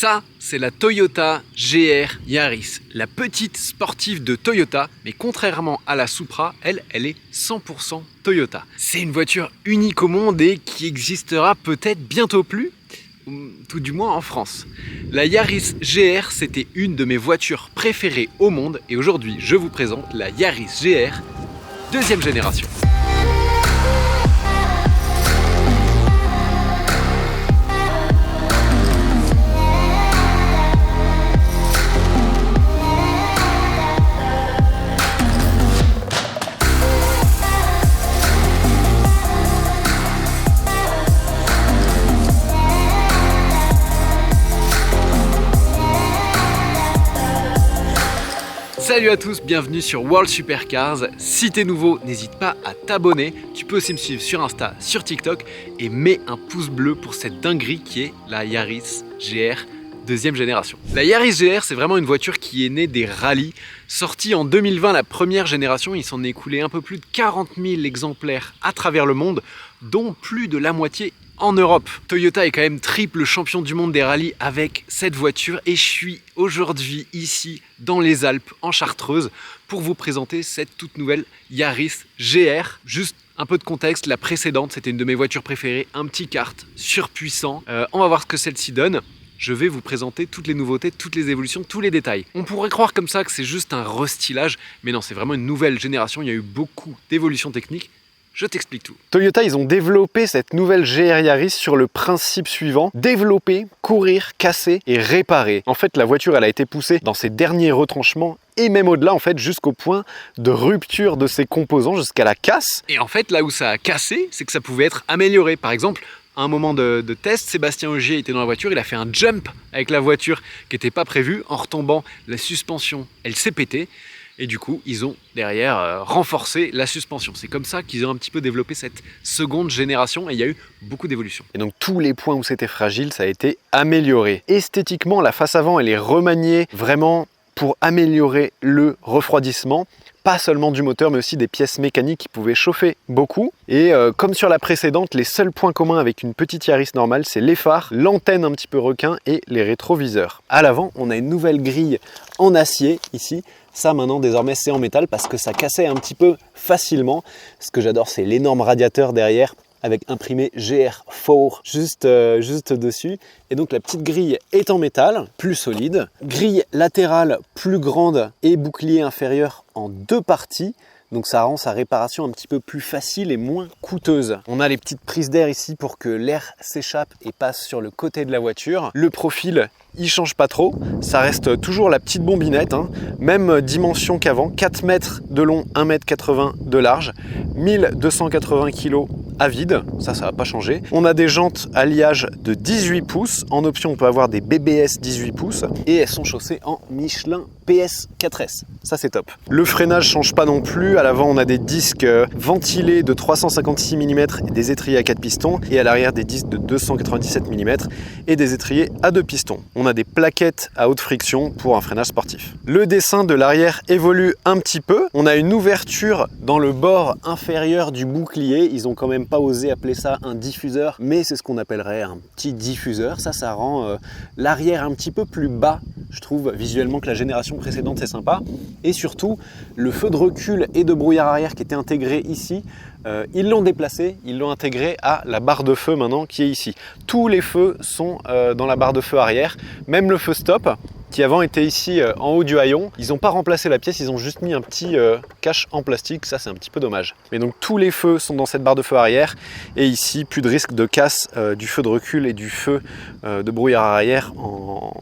Ça, c'est la Toyota GR Yaris, la petite sportive de Toyota, mais contrairement à la Supra, elle est 100% Toyota. C'est une voiture unique au monde et qui existera peut-être bientôt plus, tout du moins en France. La Yaris GR, c'était une de mes voitures préférées au monde et aujourd'hui, je vous présente la Yaris GR deuxième génération. Salut à tous, bienvenue sur World Supercars. Si t'es nouveau, n'hésite pas à t'abonner. Tu peux aussi me suivre sur Insta, sur TikTok et mets un pouce bleu pour cette dinguerie qui est la Yaris GR deuxième génération. La Yaris GR, c'est vraiment une voiture qui est née des rallyes. Sortie en 2020, la première génération, il s'en est écoulé un peu plus de 40 000 exemplaires à travers le monde, dont plus de la moitié en Europe. Toyota est quand même triple champion du monde des rallyes avec cette voiture et je suis aujourd'hui ici dans les Alpes en Chartreuse pour vous présenter cette toute nouvelle Yaris GR. Juste un peu de contexte, la précédente c'était une de mes voitures préférées, un petit kart surpuissant. On va voir ce que celle-ci donne. Je vais vous présenter toutes les nouveautés, toutes les évolutions, tous les détails. On pourrait croire comme ça que c'est juste un restylage, mais non, c'est vraiment une nouvelle génération, il y a eu beaucoup d'évolutions techniques. Je t'explique tout. Toyota, ils ont développé cette nouvelle GR Yaris sur le principe suivant: développer, courir, casser et réparer. En fait, la voiture, elle a été poussée dans ses derniers retranchements et même au-delà, en fait, jusqu'au point de rupture de ses composants, jusqu'à la casse. Et en fait, là où ça a cassé, c'est que ça pouvait être amélioré. Par exemple, à un moment de test, Sébastien Ogier était dans la voiture, il a fait un jump avec la voiture qui n'était pas prévu. En retombant, la suspension, elle s'est pétée. Et du coup, ils ont derrière renforcé la suspension. C'est comme ça qu'ils ont un petit peu développé cette seconde génération et il y a eu beaucoup d'évolutions. Et donc tous les points où c'était fragile, ça a été amélioré. Esthétiquement, la face avant, elle est remaniée vraiment pour améliorer le refroidissement. Pas seulement du moteur, mais aussi des pièces mécaniques qui pouvaient chauffer beaucoup. Et comme sur la précédente, les seuls points communs avec une petite Yaris normale, c'est les phares, l'antenne un petit peu requin et les rétroviseurs. À l'avant, on a une nouvelle grille en acier ici. Ça maintenant désormais c'est en métal parce que ça cassait un petit peu facilement. Ce que j'adore, c'est l'énorme radiateur derrière avec imprimé GR4 juste dessus. Et donc la petite grille est en métal, plus solide. Grille latérale plus grande et bouclier inférieur en deux parties. Donc ça rend sa réparation un petit peu plus facile et moins coûteuse. On a les petites prises d'air ici pour que l'air s'échappe et passe sur le côté de la voiture. Le profil, il change pas trop. Ça reste toujours la petite bombinette, hein. Même dimension qu'avant. 4 mètres de long, 1,80 m de large. 1280 kg à vide, ça va pas changer. On a des jantes alliage de 18 pouces. En option, on peut avoir des BBS 18 pouces. Et elles sont chaussées en Michelin PS 4S. Ça, c'est top. Le freinage change pas non plus. À l'avant, on a des disques ventilés de 356 mm et des étriers à 4 pistons. Et à l'arrière, des disques de 297 mm et des étriers à 2 pistons. On a des plaquettes à haute friction pour un freinage sportif. Le dessin de l'arrière évolue un petit peu. On a une ouverture dans le bord inférieur du bouclier. Ils ont quand même pas osé appeler ça un diffuseur, mais c'est ce qu'on appellerait un petit diffuseur. Ça rend l'arrière un petit peu plus bas, je trouve, visuellement, que la génération précédente. C'est sympa. Et surtout, le feu de recul et de brouillard arrière qui était intégré ici, ils l'ont déplacé, ils l'ont intégré à la barre de feu maintenant qui est ici. Tous les feux sont dans la barre de feu arrière, même le feu stop qui avant était ici en haut du haillon. Ils n'ont pas remplacé la pièce, ils ont juste mis un petit cache en plastique, ça c'est un petit peu dommage. Mais donc tous les feux sont dans cette barre de feu arrière et ici plus de risque de casse du feu de recul et du feu de brouillard arrière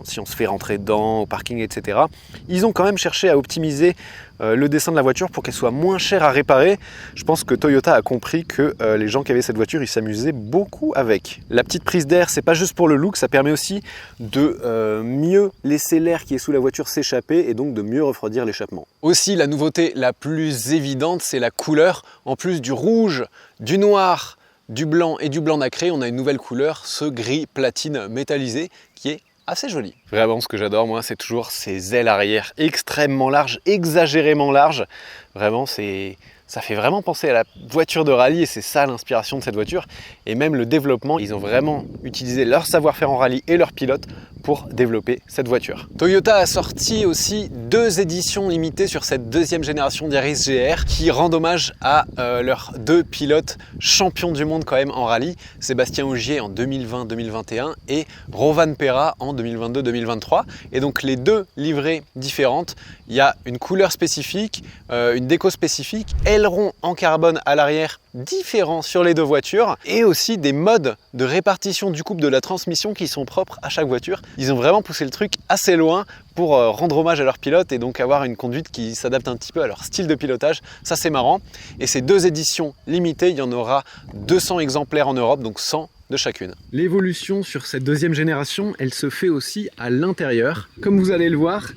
si on se fait rentrer dedans, au parking, etc. Ils ont quand même cherché à optimiser le dessin de la voiture pour qu'elle soit moins chère à réparer. Je pense que Toyota a compris que les gens qui avaient cette voiture, ils s'amusaient beaucoup avec. La petite prise d'air, c'est pas juste pour le look, ça permet aussi de mieux laisser l'air qui est sous la voiture s'échapper et donc de mieux refroidir l'échappement. Aussi, la nouveauté la plus évidente, c'est la couleur. En plus du rouge, du noir, du blanc et du blanc nacré, on a une nouvelle couleur, ce gris platine métallisé qui est assez joli. Vraiment, ce que j'adore, moi, c'est toujours ces ailes arrière extrêmement larges, exagérément larges. Vraiment, c'est Ça fait vraiment penser à la voiture de rallye et c'est ça l'inspiration de cette voiture. Et même le développement, ils ont vraiment utilisé leur savoir-faire en rallye et leurs pilotes pour développer cette voiture. Toyota a sorti aussi 2 éditions limitées sur cette deuxième génération d'Yaris GR qui rendent hommage à leurs 2 pilotes champions du monde quand même en rallye, Sébastien Ogier en 2020-2021 et Rovan Pera en 2022-2023. Et donc les 2 livrées différentes, il y a une couleur spécifique, une déco spécifique, aileron en carbone à l'arrière différents sur les 2 voitures et aussi des modes de répartition du couple de la transmission qui sont propres à chaque voiture. Ils ont vraiment poussé le truc assez loin pour rendre hommage à leurs pilotes et donc avoir une conduite qui s'adapte un petit peu à leur style de pilotage. Ça c'est marrant. Et ces 2 éditions limitées, il y en aura 200 exemplaires en Europe, donc 100 de chacune. L'évolution sur cette deuxième génération, elle se fait aussi à l'intérieur. Comme vous allez le voir,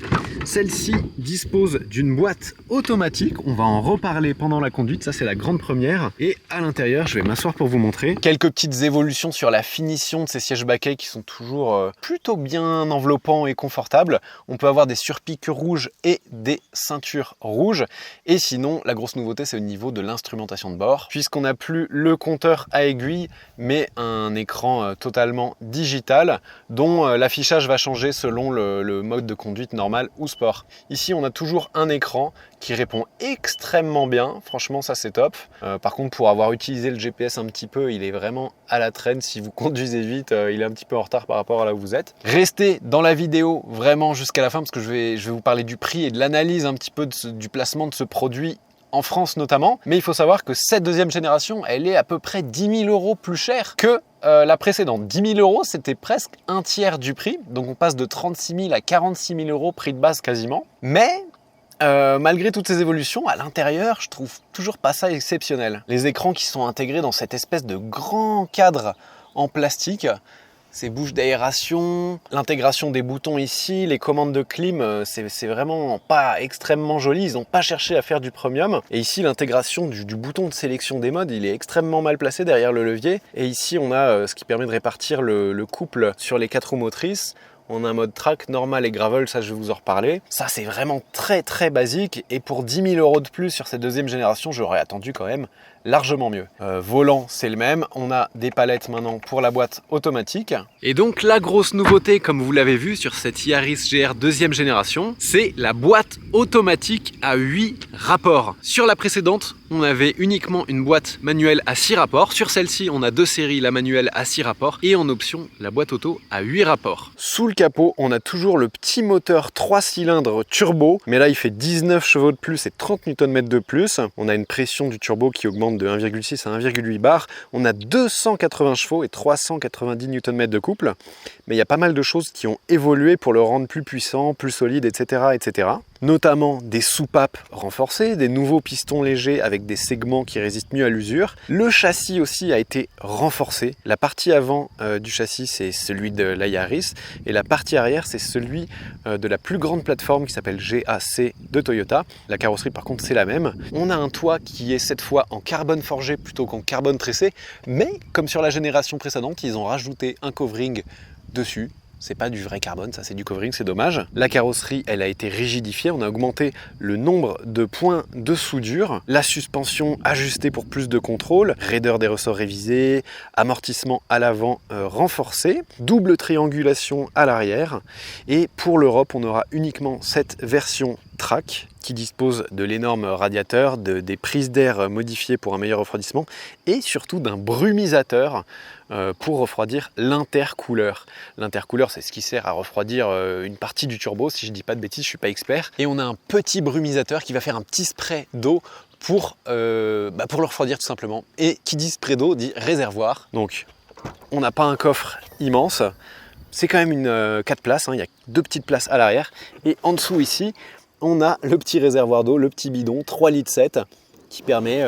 celle-ci dispose d'une boîte automatique. On va en reparler pendant la conduite, ça c'est la grande première. Et à l'intérieur, je vais m'asseoir pour vous montrer. Quelques petites évolutions sur la finition de ces sièges baquets qui sont toujours plutôt bien enveloppants et confortables. On peut avoir des surpiqûres rouges et des ceintures rouges. Et sinon, la grosse nouveauté, c'est au niveau de l'instrumentation de bord, puisqu'on n'a plus le compteur à aiguille, mais un écran totalement digital dont l'affichage va changer selon le mode de conduite normal ou sport. Ici on a toujours un écran qui répond extrêmement bien, franchement ça c'est top. Par contre pour avoir utilisé le GPS un petit peu, il est vraiment à la traîne. Si vous conduisez vite, il est un petit peu en retard par rapport à là où vous êtes. Restez dans la vidéo vraiment jusqu'à la fin parce que je vais vous parler du prix et de l'analyse un petit peu du placement de ce produit en France notamment, mais il faut savoir que cette deuxième génération, elle est à peu près 10 000 € plus chère que la précédente. 10 000 €, c'était presque un tiers du prix, donc on passe de 36 000 à 46 000 € prix de base quasiment. Mais malgré toutes ces évolutions, à l'intérieur, je trouve toujours pas ça exceptionnel. Les écrans qui sont intégrés dans cette espèce de grand cadre en plastique, ces bouches d'aération, l'intégration des boutons ici, les commandes de clim, c'est vraiment pas extrêmement joli. Ils n'ont pas cherché à faire du premium. Et ici, l'intégration du bouton de sélection des modes, il est extrêmement mal placé derrière le levier. Et ici, on a ce qui permet de répartir le couple sur les 4 roues motrices. On a un mode track, normal et gravel, ça je vais vous en reparler. Ça c'est vraiment très très basique et pour 10 000 € de plus sur cette deuxième génération, j'aurais attendu quand même largement mieux. Volant c'est le même, on a des palettes maintenant pour la boîte automatique. Et donc la grosse nouveauté comme vous l'avez vu sur cette Yaris GR deuxième génération, c'est la boîte automatique à 8 rapports. Sur la précédente, on avait uniquement une boîte manuelle à 6 rapports. Sur celle-ci, on a 2 séries, la manuelle à 6 rapports et en option, la boîte auto à 8 rapports. Sous le capot, on a toujours le petit moteur 3 cylindres turbo, mais là il fait 19 chevaux de plus et 30 Nm de plus. On a une pression du turbo qui augmente de 1,6 à 1,8 bar. On a 280 chevaux et 390 Nm de couple, mais il y a pas mal de choses qui ont évolué pour le rendre plus puissant, plus solide, etc. etc. Notamment des soupapes renforcées, des nouveaux pistons légers avec des segments qui résistent mieux à l'usure. Le châssis aussi a été renforcé. La partie avant du châssis c'est celui de la Yaris et la partie arrière c'est celui de la plus grande plateforme qui s'appelle GAC de Toyota. La carrosserie par contre c'est la même. On a un toit qui est cette fois en carbone forgé plutôt qu'en carbone tressé, mais comme sur la génération précédente, ils ont rajouté un covering dessus. C'est pas du vrai carbone, ça c'est du covering, c'est dommage. La carrosserie, elle a été rigidifiée, on a augmenté le nombre de points de soudure, la suspension ajustée pour plus de contrôle, raideur des ressorts révisés, amortissement à l'avant renforcé, double triangulation à l'arrière. Et pour l'Europe, on aura uniquement cette version track qui dispose de l'énorme radiateur, des prises d'air modifiées pour un meilleur refroidissement et surtout d'un brumisateur pour refroidir l'intercooleur. L'intercooleur, c'est ce qui sert à refroidir une partie du turbo, si je dis pas de bêtises, je suis pas expert. Et on a un petit brumisateur qui va faire un petit spray d'eau pour le refroidir tout simplement. Et qui dit spray d'eau dit réservoir. Donc on n'a pas un coffre immense, c'est quand même une 4 places, hein. Il y a 2 petites places à l'arrière. Et en dessous ici, on a le petit réservoir d'eau, le petit bidon, 3,7 litres qui permet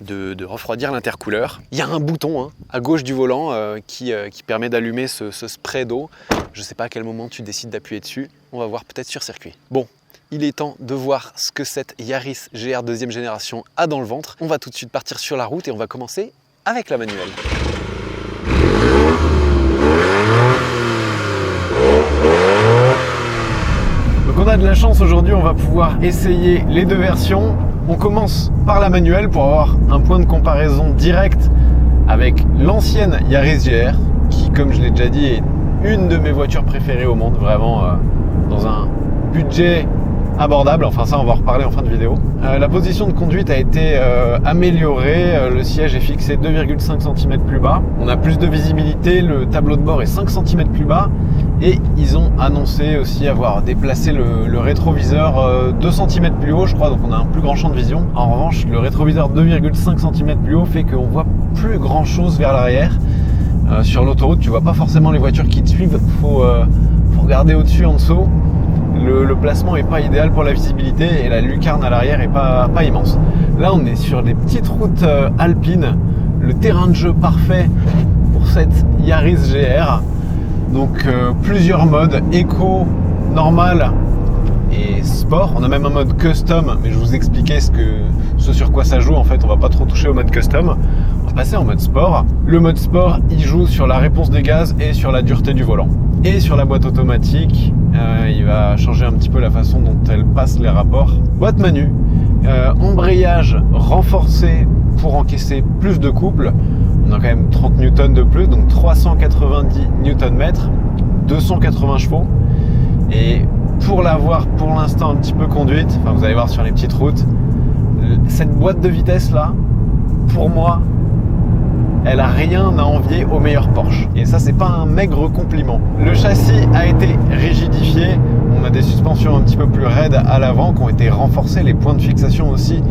de refroidir l'intercooleur. Il y a un bouton à gauche du volant qui permet d'allumer ce spray d'eau. Je ne sais pas à quel moment tu décides d'appuyer dessus. On va voir peut-être sur circuit. Bon, il est temps de voir ce que cette Yaris GR deuxième génération a dans le ventre. On va tout de suite partir sur la route et on va commencer avec la manuelle. Donc on a de la chance aujourd'hui, on va pouvoir essayer les 2 versions. On commence par la manuelle pour avoir un point de comparaison direct avec l'ancienne Yaris GR, qui, comme je l'ai déjà dit, est une de mes voitures préférées au monde, vraiment dans un budget abordable. Enfin ça, on va en reparler en fin de vidéo. La position de conduite a été améliorée, le siège est fixé 2,5 cm plus bas, on a plus de visibilité, le tableau de bord est 5 cm plus bas, et ils ont annoncé aussi avoir déplacé le rétroviseur 2 cm plus haut, je crois, donc on a un plus grand champ de vision. En revanche, le rétroviseur 2,5 cm plus haut fait qu'on voit plus grand chose vers l'arrière. Sur l'autoroute, tu vois pas forcément les voitures qui te suivent, faut regarder au-dessus, en dessous. Le placement est pas idéal pour la visibilité et la lucarne à l'arrière est pas immense. Là, on est sur des petites routes alpines, le terrain de jeu parfait pour cette Yaris GR. Donc plusieurs modes, éco, normal et sport. On a même un mode custom, mais je vous expliquais ce sur quoi ça joue. En fait, on va pas trop toucher au mode custom. On va passer en mode sport. Le mode sport, il joue sur la réponse des gaz et sur la dureté du volant. Et sur la boîte automatique, il va changer un petit peu la façon dont elle passe les rapports. Boîte manu, embrayage renforcé pour encaisser plus de couple. On a quand même 30 Newton de plus, donc 390 Nm, 280 chevaux. Et pour l'avoir pour l'instant un petit peu conduite, enfin vous allez voir sur les petites routes, cette boîte de vitesse là, pour moi, elle a rien à envier au meilleur Porsche. Et ça, c'est pas un maigre compliment. Le châssis a été rigidifié. On a des suspensions un petit peu plus raides à l'avant qui ont été renforcées. Les points de fixation aussi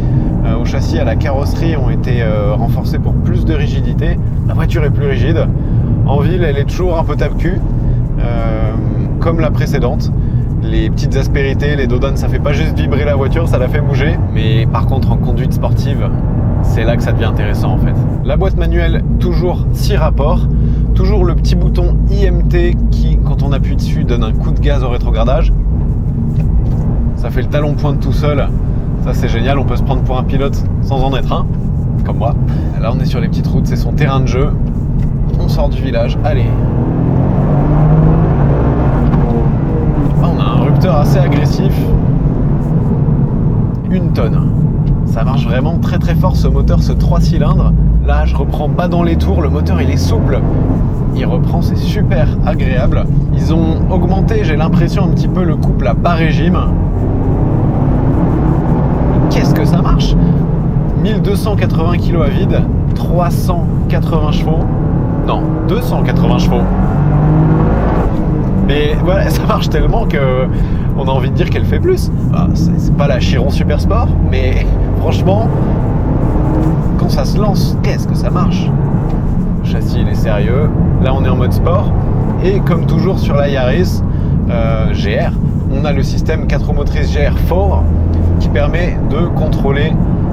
au châssis, à la carrosserie, ont été renforcés pour plus de rigidité. La voiture est plus rigide. En ville, elle est toujours un peu tape-cul, comme la précédente. Les petites aspérités, les dodanes, ça fait pas juste vibrer la voiture, ça la fait bouger. Mais par contre, en conduite sportive, c'est là que ça devient intéressant en fait. La boîte manuelle, toujours 6 rapports. Toujours le petit bouton IMT qui, quand on appuie dessus, donne un coup de gaz au rétrogradage. Ça fait le talon pointe tout seul. Ça c'est génial, on peut se prendre pour un pilote sans en être un, comme moi. Là on est sur les petites routes, c'est son terrain de jeu. On sort du village, allez. Ah, on a un rupteur assez agressif. 1 tonne. Ça marche vraiment très très fort ce moteur, ce 3 cylindres. Là je reprends pas dans les tours, le moteur il est souple. Il reprend, c'est super agréable. Ils ont augmenté, j'ai l'impression, un petit peu le couple à bas régime. Qu'est-ce que ça marche? 1280 kg à vide, 380 chevaux. Non, 280 chevaux. Mais voilà, ça marche tellement que on a envie de dire qu'elle fait plus. Ah, c'est pas la Chiron Super Sport, mais franchement, quand ça se lance, qu'est-ce que ça marche? Le châssis il est sérieux. Là on est en mode sport. Et comme toujours sur la Yaris GR, on a le système 4 roues motrices GR4 qui permet de contrôler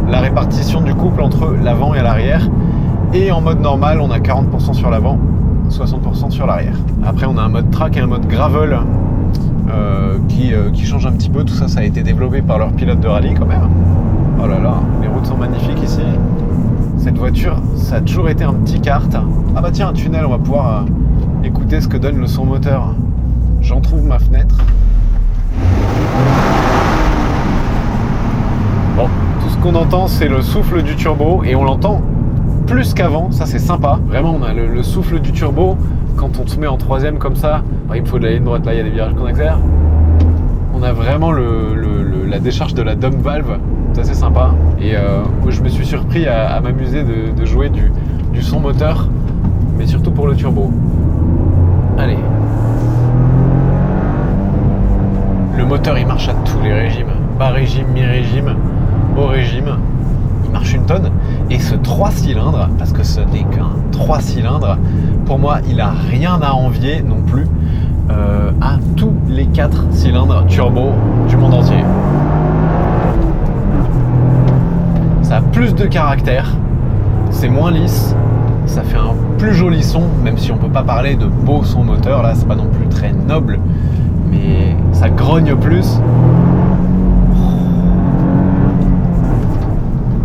la répartition du couple entre l'avant et l'arrière. Et en mode normal, on a 40% sur l'avant, 60% sur l'arrière. Après on a un mode track et un mode gravel qui change un petit peu. Tout ça, ça a été développé par leur pilote de rallye quand même. Oh là là, les routes sont magnifiques ici. Cette voiture, ça a toujours été un petit kart. Ah bah tiens, un tunnel, on va pouvoir écouter ce que donne le son moteur. J'en trouve ma fenêtre. Bon, tout ce qu'on entend, c'est le souffle du turbo et on l'entend plus qu'avant, ça c'est sympa. Vraiment, on a le souffle du turbo. Quand on se met en troisième comme ça, il me faut de la ligne droite, là il y a des virages qu'on accélère. On a vraiment la décharge de la dump valve, c'est assez sympa. Et moi je me suis surpris à m'amuser de jouer du son moteur, mais surtout pour le turbo. Allez. Le moteur il marche à tous les régimes, bas régime, mi-régime, haut régime. Il marche 1 tonne. Et ce 3 cylindres, parce que ce n'est qu'un 3 cylindres, pour moi il a rien à envier non plus à tous les 4 cylindres turbo du monde entier. Ça a plus de caractère, c'est moins lisse, ça fait un plus joli son, même si on peut pas parler de beau son moteur, là c'est pas non plus très noble, mais ça grogne plus.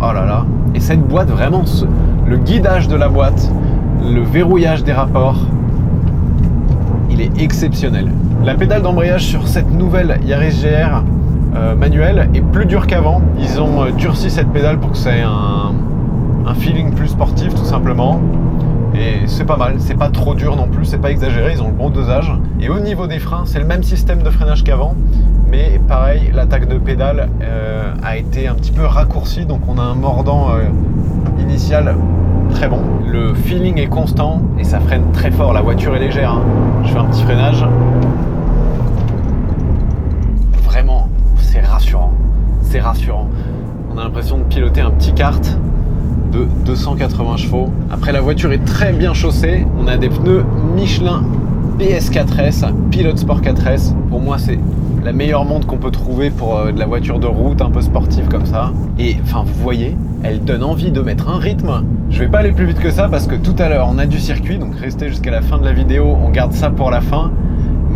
Oh là là. Et cette boîte, vraiment, le guidage de la boîte, le verrouillage des rapports, il est exceptionnel. La pédale d'embrayage sur cette nouvelle Yaris GR, manuel est plus dur qu'avant. Ils ont durci cette pédale pour que ça ait un feeling plus sportif tout simplement. Et c'est pas mal, c'est pas trop dur non plus, c'est pas exagéré, ils ont le bon dosage. Et au niveau des freins, c'est le même système de freinage qu'avant, mais pareil, l'attaque de pédale a été un petit peu raccourcie, donc on a un mordant initial très bon. Le feeling est constant et ça freine très fort, la voiture est légère, hein. Je fais un petit freinage. Vraiment, c'est rassurant, c'est rassurant. On a l'impression de piloter un petit kart de 280 chevaux. Après, la voiture est très bien chaussée. On a des pneus Michelin PS4S, Pilot Sport 4S. Pour moi, c'est la meilleure montre qu'on peut trouver pour de la voiture de route un peu sportive comme ça. Et enfin, vous voyez, elle donne envie de mettre un rythme. Je vais pas aller plus vite que ça parce que tout à l'heure, on a du circuit, donc restez jusqu'à la fin de la vidéo. On garde ça pour la fin.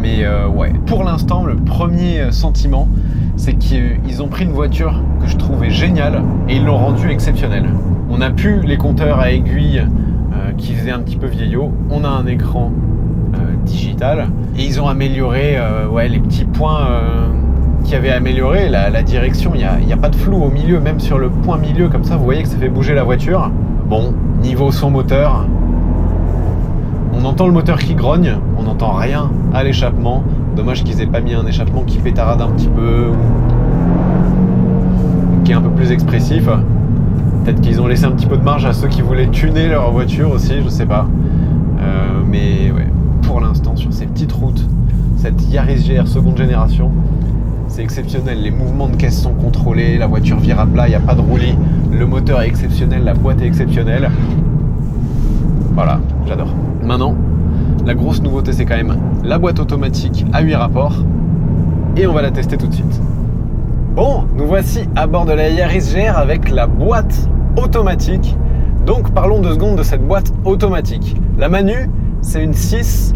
Mais ouais, pour l'instant, le premier sentiment, c'est qu'ils ont pris une voiture que je trouvais géniale et ils l'ont rendue exceptionnelle. On n'a plus les compteurs à aiguilles qui faisaient un petit peu vieillot. On a un écran digital et ils ont amélioré les petits points qui avaient amélioré. La direction, il n'y a pas de flou au milieu, même sur le point milieu comme ça, vous voyez que ça fait bouger la voiture. Bon, niveau son moteur, on entend le moteur qui grogne, on n'entend rien à l'échappement. Dommage qu'ils aient pas mis un échappement qui pétarade un petit peu, qui est un peu plus expressif. Peut-être qu'ils ont laissé un petit peu de marge à ceux qui voulaient tuner leur voiture aussi, je sais pas. Mais ouais, pour l'instant, sur ces petites routes, cette Yaris GR seconde génération, c'est exceptionnel. Les mouvements de caisse sont contrôlés, la voiture vire à plat, il n'y a pas de roulis. Le moteur est exceptionnel, la boîte est exceptionnelle. Voilà, j'adore. Maintenant, la grosse nouveauté, c'est quand même la boîte automatique à 8 rapports. Et on va la tester tout de suite. Bon, nous voici à bord de la Yaris GR avec la boîte automatique. Donc parlons 2 secondes de cette boîte automatique. La Manu, c'est une 6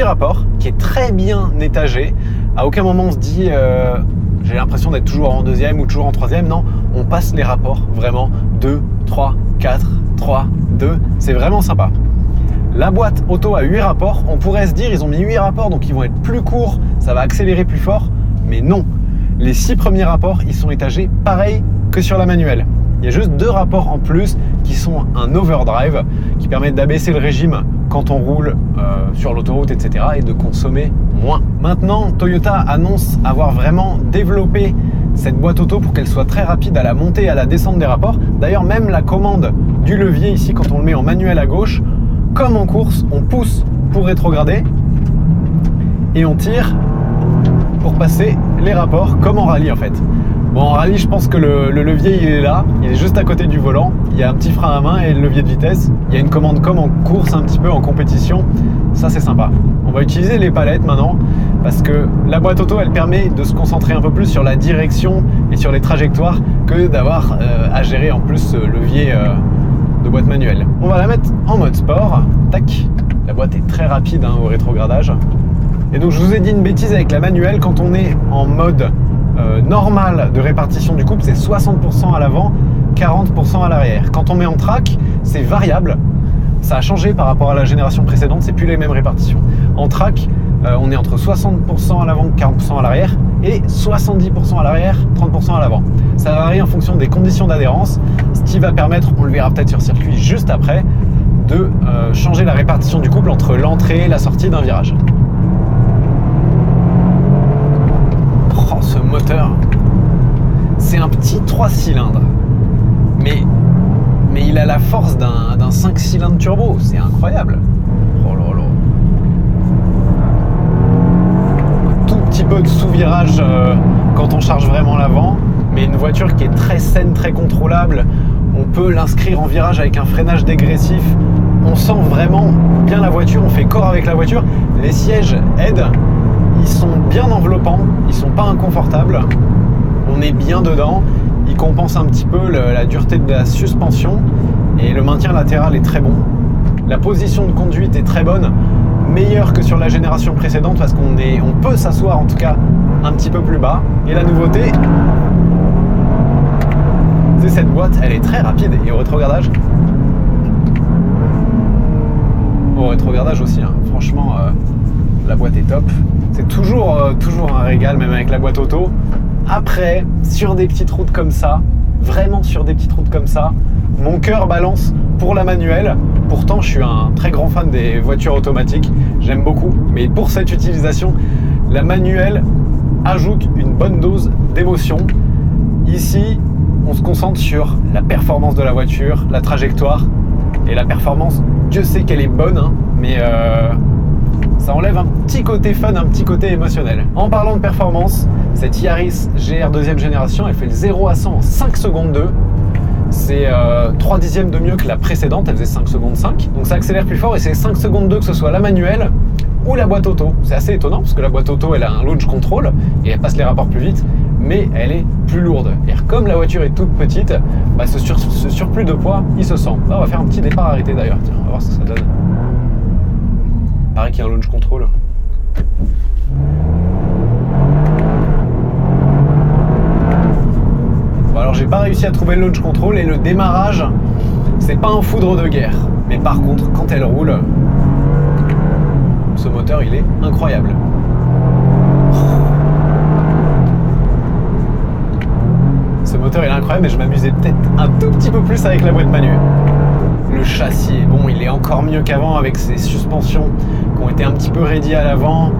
rapports qui est très bien étagée. À aucun moment on se dit j'ai l'impression d'être toujours en 2e ou toujours en 3e. Non, on passe les rapports vraiment 2, 3, 4, 3, 2. C'est vraiment sympa. La boîte auto à 8 rapports, on pourrait se dire ils ont mis 8 rapports donc ils vont être plus courts, ça va accélérer plus fort. Mais non, les 6 premiers rapports, ils sont étagés pareil que sur la manuelle. Il y a juste 2 rapports en plus qui sont un overdrive qui permettent d'abaisser le régime quand on roule sur l'autoroute, etc. et de consommer moins. Maintenant, Toyota annonce avoir vraiment développé cette boîte auto pour qu'elle soit très rapide à la montée et à la descente des rapports. D'ailleurs, même la commande du levier ici, quand on le met en manuel à gauche, comme en course, on pousse pour rétrograder et on tire pour passer les rapports comme en rallye en fait. Bon, en rallye, je pense que le levier il est là, il est juste à côté du volant, il y a un petit frein à main et le levier de vitesse. Il y a une commande comme en course, un petit peu en compétition, ça c'est sympa. On va utiliser les palettes maintenant parce que la boîte auto elle permet de se concentrer un peu plus sur la direction et sur les trajectoires que d'avoir à gérer en plus ce levier de boîte manuelle. On va la mettre en mode sport, tac, la boîte est très rapide au rétrogradage. Et donc je vous ai dit une bêtise avec la manuelle, quand on est en mode normal de répartition du couple, c'est 60% à l'avant, 40% à l'arrière. Quand on met en track, c'est variable. Ça a changé par rapport à la génération précédente, c'est plus les mêmes répartitions. En track, on est entre 60% à l'avant, 40% à l'arrière et 70% à l'arrière, 30% à l'avant. Ça varie en fonction des conditions d'adhérence, ce qui va permettre, on le verra peut-être sur circuit juste après, de changer la répartition du couple entre l'entrée et la sortie d'un virage. Oh, ce moteur, c'est un petit 3 cylindres, mais il a la force d'un 5 cylindres turbo, c'est incroyable. Oh là là. Un tout petit peu de sous-virage quand on charge vraiment l'avant, mais une voiture qui est très saine, très contrôlable. On peut l'inscrire en virage avec un freinage dégressif. On sent vraiment bien la voiture, on fait corps avec la voiture. Les sièges aident. Ils sont bien enveloppants, ils sont pas inconfortables, on est bien dedans, ils compensent un petit peu la dureté de la suspension et le maintien latéral est très bon. La position de conduite est très bonne, meilleure que sur la génération précédente parce on peut s'asseoir en tout cas un petit peu plus bas. Et la nouveauté, c'est cette boîte, elle est très rapide et au rétrogradage. Au rétrogradage aussi, franchement. La boîte est top. C'est toujours un régal, même avec la boîte auto. Après, sur des petites routes comme ça, vraiment sur des petites routes comme ça, mon cœur balance pour la manuelle. Pourtant, je suis un très grand fan des voitures automatiques, j'aime beaucoup. Mais pour cette utilisation, la manuelle ajoute une bonne dose d'émotion. Ici, on se concentre sur la performance de la voiture, la trajectoire. Et la performance, Dieu sait qu'elle est bonne, hein, mais ça enlève un petit côté fun, un petit côté émotionnel. En parlant de performance, cette Yaris GR deuxième génération, elle fait le 0 à 100 en 5 secondes 2. C'est 3 dixièmes de mieux que la précédente, elle faisait 5 secondes 5. Donc ça accélère plus fort et c'est 5 secondes 2 que ce soit la manuelle ou la boîte auto. C'est assez étonnant parce que la boîte auto, elle a un launch control et elle passe les rapports plus vite, mais elle est plus lourde. Et comme la voiture est toute petite, bah ce surplus de poids, il se sent. Là, on va faire un petit départ arrêté d'ailleurs. Tiens, on va voir ce que ça donne. Pareil qu'il y a un launch control. Bon, alors j'ai pas réussi à trouver le launch control et le démarrage, c'est pas un foudre de guerre. Mais par contre, quand elle roule, ce moteur il est incroyable. Ce moteur il est incroyable, mais je m'amusais peut-être un tout petit peu plus avec la boîte manuelle. Le châssis est bon, il est encore mieux qu'avant avec ses suspensions qui ont été un petit peu raidies à l'avant,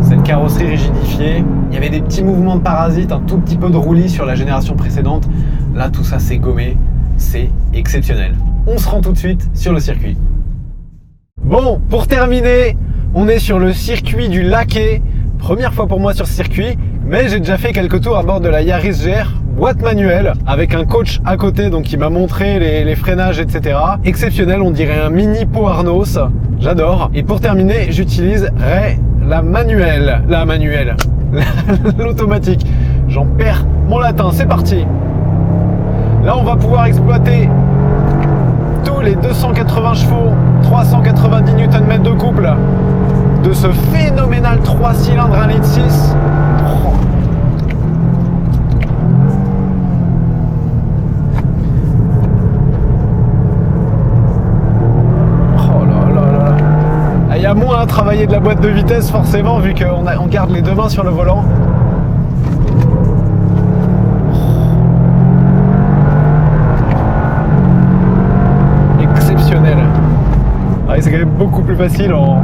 cette carrosserie rigidifiée. Il y avait des petits mouvements de parasites, un tout petit peu de roulis sur la génération précédente. Là, tout ça c'est gommé, c'est exceptionnel. On se rend tout de suite sur le circuit. Bon, pour terminer, on est sur le circuit du Laquais. Première fois pour moi sur ce circuit, mais j'ai déjà fait quelques tours à bord de la Yaris GR boîte manuelle avec un coach à côté, donc il m'a montré les freinages, etc. Exceptionnel, on dirait un mini pot Arnos, j'adore. Et pour terminer, j'utiliserai la manuelle, l'automatique. J'en perds mon latin, c'est parti. Là, on va pouvoir exploiter tous les 280 chevaux, 390 Nm de couple de ce phénoménal 3 cylindres 1,6 litre. Il y a moins à travailler de la boîte de vitesse forcément vu qu'on garde les deux mains sur le volant. Exceptionnel. Ah, c'est quand même beaucoup plus facile en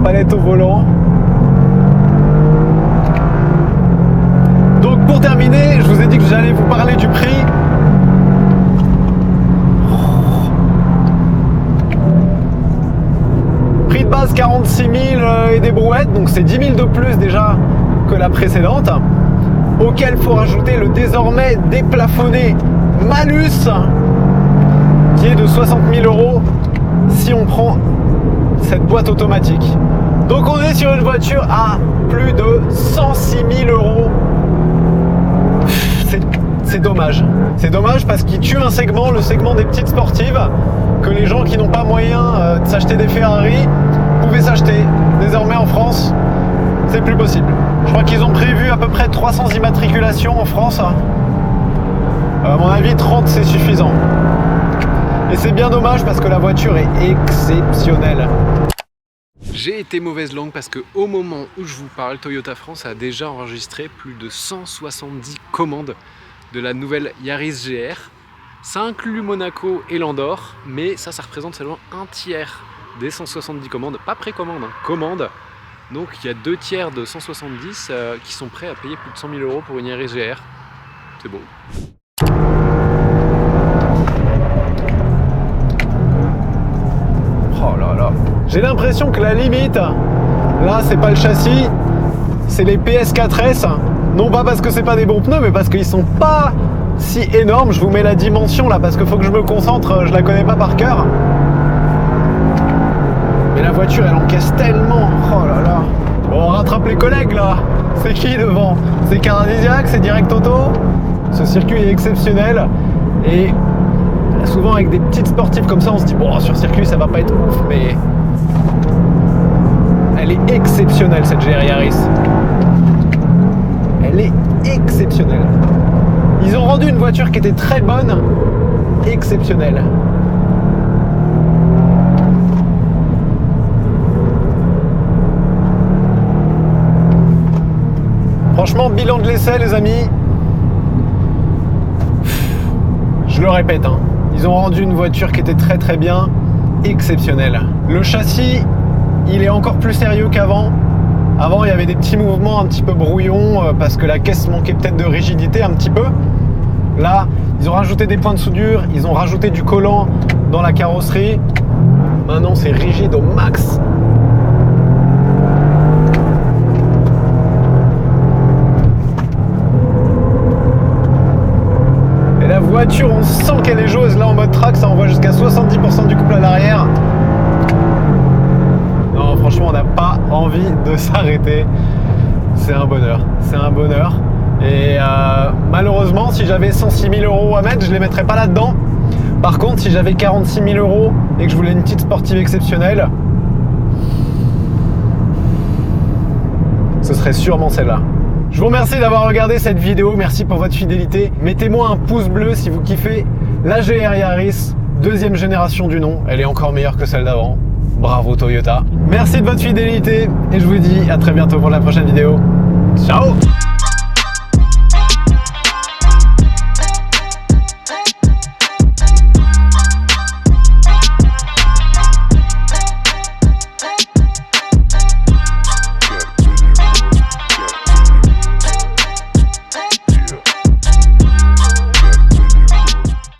palette au volant. Donc pour terminer, je vous ai dit que j'allais vous parler du prix. Prix de base 46 000 et des brouettes, donc c'est 10 000 de plus déjà que la précédente, auquel il faut rajouter le désormais déplafonné malus qui est de 60 000 € si on prend cette boîte automatique. Donc on est sur une voiture à plus de 106 000 €. C'est dommage. C'est dommage parce qu'il tue un segment, le segment des petites sportives, que les gens qui n'ont pas moyen de s'acheter des Ferrari pouvaient s'acheter. Désormais en France, c'est plus possible. Je crois qu'ils ont prévu à peu près 300 immatriculations en France. À mon avis, 30 c'est suffisant. Et c'est bien dommage parce que la voiture est exceptionnelle. J'ai été mauvaise langue parce que au moment où je vous parle, Toyota France a déjà enregistré plus de 170 commandes de la nouvelle Yaris GR. Ça inclut Monaco et l'Andorre, mais ça représente seulement un tiers des 170 commandes, pas précommande, hein, commandes. Donc il y a 2 tiers de 170 qui sont prêts à payer plus de 100 000 € pour une Yaris GR. C'est beau. Oh là là. J'ai l'impression que la limite, là c'est pas le châssis, c'est les PS4S. Non pas parce que c'est pas des bons pneus, mais parce qu'ils sont pas si énormes. Je vous mets la dimension là parce qu'il faut que je me concentre, je la connais pas par cœur. Mais la voiture elle encaisse tellement. Oh là là. Bon, on rattrape les collègues là. C'est qui devant? C'est Canadisiac, c'est Direct Auto. Ce circuit est exceptionnel. Et souvent avec des petites sportives comme ça, on se dit bon, sur circuit ça va pas être ouf, mais elle est exceptionnelle cette GR Yaris. Elle est exceptionnelle. Ils ont rendu une voiture qui était très bonne, exceptionnelle. Franchement, bilan de l'essai, les amis. Je le répète, hein, ils ont rendu une voiture qui était très très bien, exceptionnelle. Le châssis, il est encore plus sérieux qu'avant. Avant, il y avait des petits mouvements un petit peu brouillons parce que la caisse manquait peut-être de rigidité un petit peu. Là, ils ont rajouté des points de soudure, ils ont rajouté du collant dans la carrosserie. Maintenant, c'est rigide au max. Et la voiture, on sent qu'elle est joueuse. Là, en mode track, ça envoie jusqu'à 70% du couple à l'arrière. Non, franchement, on n'a pas envie de s'arrêter. C'est un bonheur. C'est un bonheur. Et malheureusement, si j'avais 106 000 € à mettre, je ne les mettrais pas là-dedans. Par contre, si j'avais 46 000 € et que je voulais une petite sportive exceptionnelle, ce serait sûrement celle-là. Je vous remercie d'avoir regardé cette vidéo. Merci pour votre fidélité. Mettez-moi un pouce bleu si vous kiffez la GR Yaris, deuxième génération du nom. Elle est encore meilleure que celle d'avant. Bravo Toyota. Merci de votre fidélité et je vous dis à très bientôt pour la prochaine vidéo. Ciao!